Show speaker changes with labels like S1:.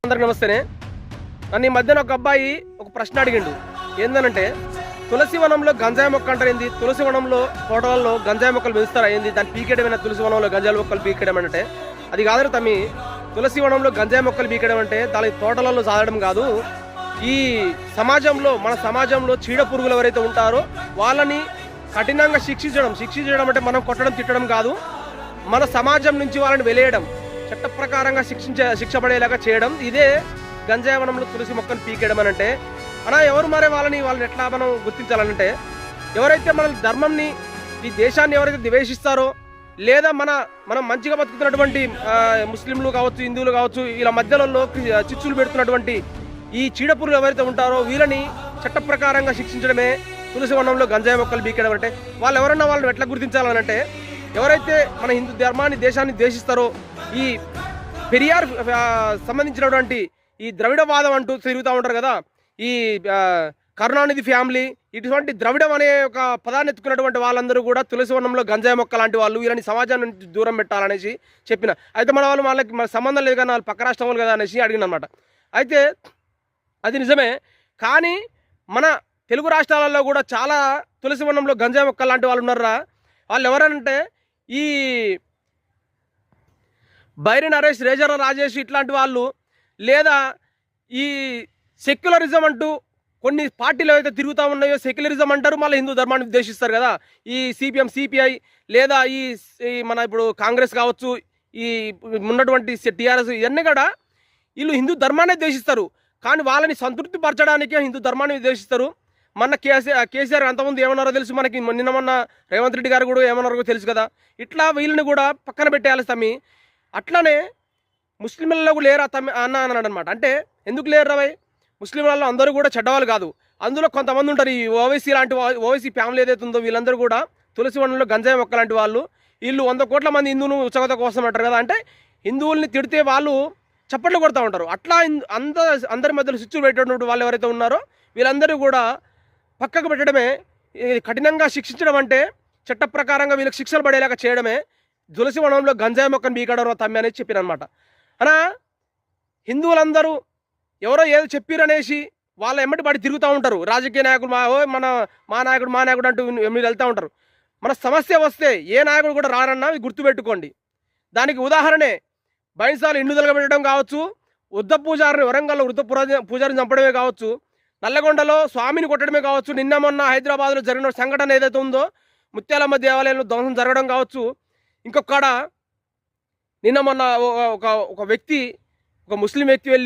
S1: అందరికి నమస్తేనే. నన్ను ఈ మధ్యన ఒక అబ్బాయి ఒక ప్రశ్న అడిగిండు. ఏందనంటే, తులసి వనంలో గంజాయి మొక్క అంటారు ఏంది, తులసి వనంలో తోటలలో గంజాయి మొక్కలు పెంచుతారా ఏంది, దాన్ని పీకేయడమైనా తులసి వనంలో గంజాయి మొక్కలు పీకేయడం అంటే? అది కాదు తమ్మి. తులసి వనంలో గంజాయి మొక్కలు పీకేయడం అంటే దాని తోటలలో సాధడం కాదు. ఈ సమాజంలో, మన సమాజంలో చీడ పురుగులు ఎవరైతే ఉంటారో వాళ్ళని కఠినంగా శిక్షించడం అంటే మనం కొట్టడం తిట్టడం కాదు, మన సమాజం నుంచి వాళ్ళని వెలేయడం, చట్ట ప్రకారంగా శిక్ష పడేలాగా చేయడం. ఇదే గంజాయి వనంలో తులసి మొక్కను పీకేయడం అని అంటే. అలా ఎవరు మరే వాళ్ళని ఎట్లా మనం గుర్తించాలనంటే, ఎవరైతే మన ధర్మంని, ఈ దేశాన్ని ఎవరైతే ద్వేషిస్తారో, లేదా మనం మంచిగా బతుకుతున్నటువంటి ముస్లింలు కావచ్చు, హిందువులు కావచ్చు, వీళ్ళ మధ్యలో చిచ్చులు పెడుతున్నటువంటి ఈ చీడపురులు ఎవరైతే ఉంటారో వీళ్ళని చట్ట ప్రకారంగా శిక్షించడమే తులసి వనంలో గంజాయి మొక్కలు పీకేయడం అంటే. వాళ్ళు ఎవరన్నా వాళ్ళని ఎట్లా గుర్తించాలనంటే, ఎవరైతే మన హిందూ ధర్మాన్ని, దేశాన్ని ద్వేషిస్తారో, ఈ పెరియార్ సంబంధించినటువంటి ఈ ద్రవిడవాదం అంటూ తిరుగుతూ ఉంటారు కదా, ఈ కరుణానిధి ఫ్యామిలీ, ఇటువంటి ద్రవిడం అనే ఒక పదాన్ని ఎత్తుకున్నటువంటి వాళ్ళందరూ కూడా తులసి వనంలో గంజాయి మొక్క లాంటి వాళ్ళు, వీళ్ళని సమాజం నుంచి దూరం పెట్టాలనేసి చెప్పిన. అయితే వాళ్ళకి మన సంబంధం లేదు కానీ వాళ్ళు పక్క రాష్ట్రం వాళ్ళు కదా అనేసి అడిగినమాట. అయితే అది నిజమే, కానీ మన తెలుగు రాష్ట్రాలలో కూడా చాలా తులసి వనంలో గంజాయి మొక్క లాంటి వాళ్ళు ఉన్నారా. వాళ్ళు ఎవరంటే, ఈ బైరి నరేష్, రేజర్ల రాజేష్ ఇట్లాంటి వాళ్ళు, లేదా ఈ సెక్యులరిజం అంటూ కొన్ని పార్టీలు ఏవైతే తిరుగుతూ ఉన్నాయో సెక్యులరిజం అంటారు, మళ్ళీ హిందూ ధర్మాన్ని ఉద్దేశిస్తారు కదా. ఈ సిపిఎం, సిపిఐ, లేదా ఈ మన ఇప్పుడు కాంగ్రెస్ కావచ్చు, ఈ ఉన్నటువంటి టీఆర్ఎస్, ఇవన్నీ కూడా వీళ్ళు హిందూ ధర్మాన్ని ద్వేషిస్తారు. కానీ వాళ్ళని సంతృప్తి పరచడానికే హిందూ ధర్మాన్ని ద్వేషిస్తారు. మన కేసీఆర్ అంతకుముందు ఏమన్నారో తెలుసు మనకి, మొన్న రేవంత్ రెడ్డి గారు కూడా ఏమన్నారో తెలుసు కదా. ఇట్లా వీళ్ళని కూడా పక్కన పెట్టేయాలి తమ్మి. అట్లానే ముస్లింలలో లేరా తమ్మి అన్నాడు అనమాట. అంటే ఎందుకు లేరు రాబాయ్, ముస్లింలలో అందరూ కూడా చెడ్డవాళ్ళు కాదు. అందులో కొంతమంది ఉంటారు, ఈ ఓవైసీ లాంటి ఓవైసీ ఫ్యామిలీ ఏదైతే ఉందో వీళ్ళందరూ కూడా తులసి వనంలో గంజాయి మొక్క లాంటి వాళ్ళు. వీళ్ళు 100 కోట్ల మంది హిందువులు ఉచ్చగత కోసం అంటారు కదా. అంటే హిందువుల్ని తిడితే వాళ్ళు చప్పట్లు కొడుతూ ఉంటారు. అట్లా అందరి మధ్యలో స్విచ్లు పెట్టేటువంటి వాళ్ళు ఎవరైతే ఉన్నారో వీళ్ళందరూ కూడా పక్కకు పెట్టడమే, కఠినంగా శిక్షించడం అంటే చట్ట ప్రకారంగా వీళ్ళకి శిక్షలు పడేలాగా చేయడమే తులసి వనంలో గంజాయి మొక్కను బీకడం తమ్మి అనేది చెప్పినమాట. అనా హిందువులందరూ ఎవరో ఏదో చెప్పిరనేసి వాళ్ళ ఎమ్మటి పడి తిరుగుతూ ఉంటారు. రాజకీయ నాయకులు మా నాయకుడు అంటూ మీరు వెళ్తూ ఉంటారు. మన సమస్య వస్తే ఏ నాయకుడు కూడా రారన్నా గుర్తుపెట్టుకోండి. దానికి ఉదాహరణే బైన్సాలు ఇండ్లు తొలగబెట్టడం కావచ్చు, వృద్ధ పూజారిని వరంగల్లో వృద్ధ పూజారిని చంపడమే కావచ్చు, నల్లగొండలో స్వామిని కొట్టడమే కావచ్చు, నిన్న మొన్న హైదరాబాద్లో జరిగిన సంఘటన ఏదైతే ఉందో ముత్యాలమ్మ దేవాలయంలో ధ్వంసం జరగడం కావచ్చు, ఇంకొకడ నిన్న మొన్న ఒక వ్యక్తి, ఒక ముస్లిం వ్యక్తి వెళ్ళి